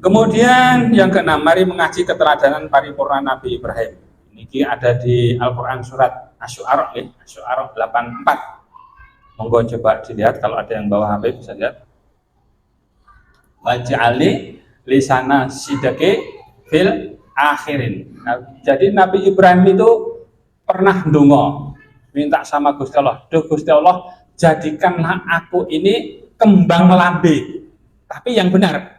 Kemudian yang keenam, mari mengaji keteladanan paripurna Nabi Ibrahim. Ini ada di Al-Quran surat Asy-Syu'ara, Asy-Syu'ara 84. Monggo coba dilihat, kalau ada yang bawa HP bisa lihat. Waj'ali lisana sidqi fil akhirin. Nah, jadi Nabi Ibrahim itu pernah ndonga, minta sama Gusti Allah, "Duh Gusti Allah, jadikanlah aku ini kembang lambe, tapi yang benar."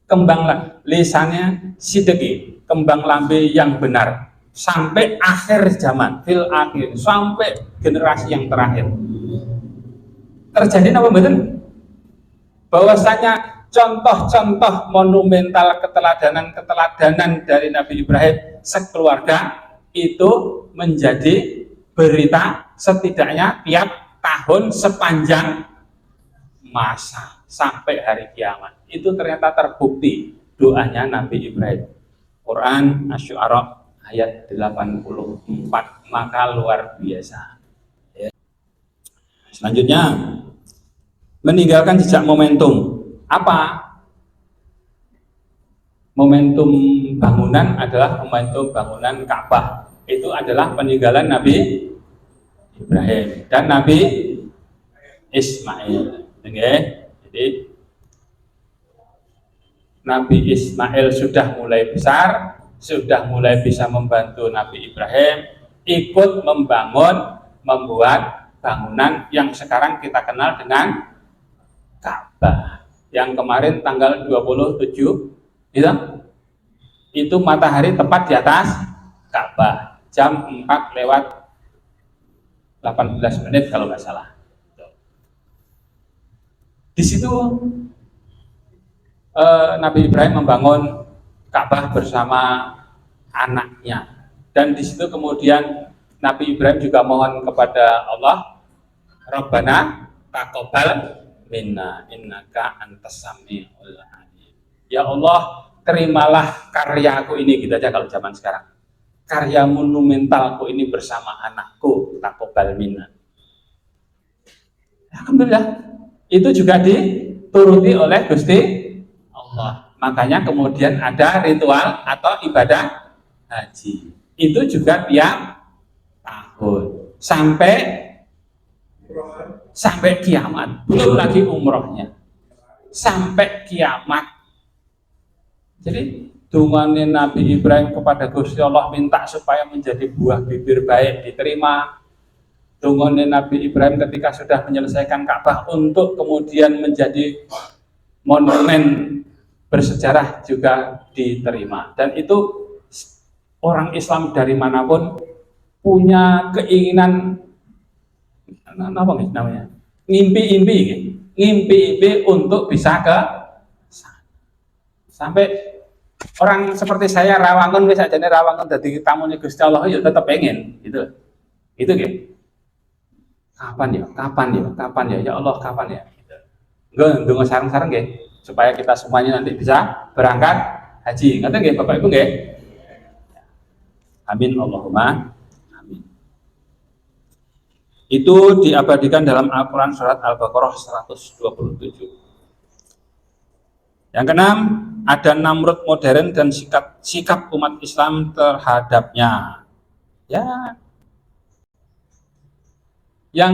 Kembang lisannya sidqi, kembang lambe yang benar sampai akhir zaman, fil akhir, sampai generasi yang terakhir. Terjadi apa betul? Bahwasanya contoh-contoh monumental keteladanan dari Nabi Ibrahim sekeluarga itu menjadi berita setidaknya tiap tahun sepanjang masa sampai hari kiamat. Itu ternyata terbukti doanya Nabi Ibrahim. Quran Asy-Syu'ara ayat 84, maka luar biasa. Ya. Selanjutnya, meninggalkan jejak momentum. Apa? Momentum bangunan adalah momentum bangunan Ka'bah. Itu adalah peninggalan Nabi Ibrahim dan Nabi Ismail. Okay? Jadi Nabi Ismail sudah mulai besar, sudah mulai bisa membantu Nabi Ibrahim ikut membuat bangunan yang sekarang kita kenal dengan Ka'bah. Yang kemarin tanggal 27 itu matahari tepat di atas Ka'bah jam 4:18 kalau nggak salah. Di situ Nabi Ibrahim membangun Ka'bah bersama anaknya, dan di situ kemudian Nabi Ibrahim juga mohon kepada Allah, Rabbana taqabbal minna innaka antas samiul alim. Ya Allah, terimalah karyaku ini, gitu aja kalau zaman sekarang. Karya monumentalku ini bersama anakku, taqabbal minna. Alhamdulillah, itu juga dituruti oleh Gusti Allah. Makanya kemudian ada ritual atau ibadah haji. Itu juga tiap tahun sampai kiamat. Belum lagi umrohnya. Sampai kiamat. Jadi dungane Nabi Ibrahim kepada Gusti Allah minta supaya menjadi buah bibir baik diterima. Dungane Nabi Ibrahim ketika sudah menyelesaikan Ka'bah untuk kemudian menjadi monumen bersejarah juga diterima. Dan itu orang Islam dari manapun punya keinginan apa namanya? Ngimpi-impi untuk bisa ke sampai orang seperti saya Rawangun wis ajane Rawangun dadi tamune Gusti Allah ya tetep pengen gitu. Itu gitu. Kapan ya? Ya Allah, kapan ya? Enggak, ndonga sareng-sareng nggih, supaya kita semuanya nanti bisa berangkat haji. Ngoten nggih Bapak Ibu nggih? Amin Allahumma amin. Itu diabadikan dalam Al-Qur'an surat Al-Baqarah 127. Yang keenam, ada Namrud modern dan sikap umat Islam terhadapnya. Ya, yang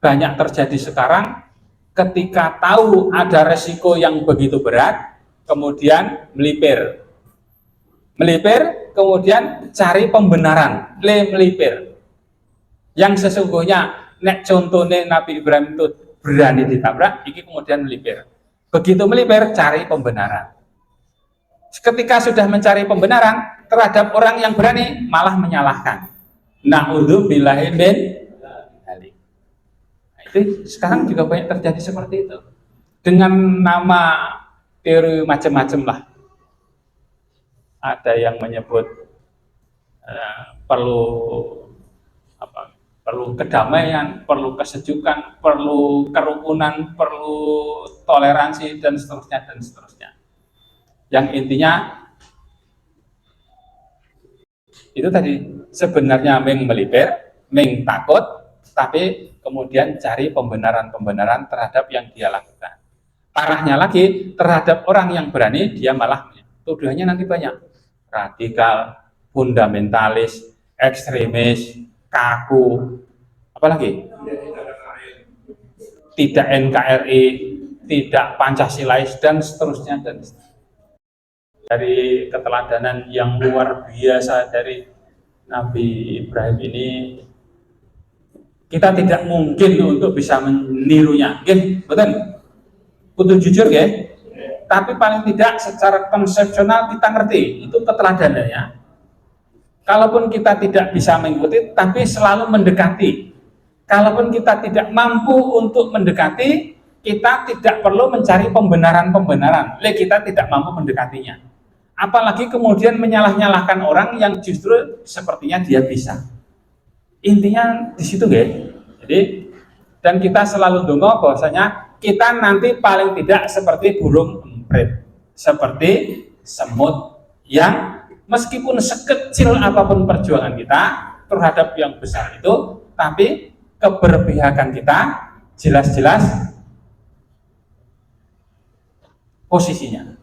banyak terjadi sekarang ketika tahu ada resiko yang begitu berat, kemudian melipir, kemudian cari pembenaran, melipir. Yang sesungguhnya, nek contohnya Nabi Ibrahim itu berani ditabrak, ini kemudian melipir. Begitu melipir, cari pembenaran. Ketika sudah mencari pembenaran terhadap orang yang berani, malah menyalahkan. Na'udzubillahi min dzalik. Itu sekarang juga banyak terjadi seperti itu. Dengan nama teori macam-macam lah. Ada yang menyebut perlu kedamaian, perlu kesejukan, perlu kerukunan, perlu toleransi dan seterusnya. Yang intinya itu tadi sebenarnya melipir, takut, tapi kemudian cari pembenaran terhadap yang dia lakukan. Parahnya lagi, terhadap orang yang berani, dia malah tuduhannya nanti banyak. Radikal, fundamentalis, ekstremis, kaku, apalagi? Tidak NKRI, tidak Pancasilais, dan seterusnya. Dari keteladanan yang luar biasa dari Nabi Ibrahim ini, kita tidak mungkin untuk bisa menirunya. Betul? Kudu jujur ya, tapi paling tidak secara konsepsional kita ngerti itu keteladanannya. Kalaupun kita tidak bisa mengikuti, tapi selalu mendekati. Kalaupun kita tidak mampu untuk mendekati, kita tidak perlu mencari pembenaran-pembenaran. Kita tidak mampu mendekatinya. Apalagi kemudian menyalah-nyalahkan orang yang justru sepertinya dia bisa. Intinya di situ ya. Jadi, dan kita selalu dongo bahwasanya kita nanti paling tidak seperti burung emprit, seperti semut yang meskipun sekecil apapun perjuangan kita terhadap yang besar itu, tapi keberpihakan kita jelas-jelas posisinya.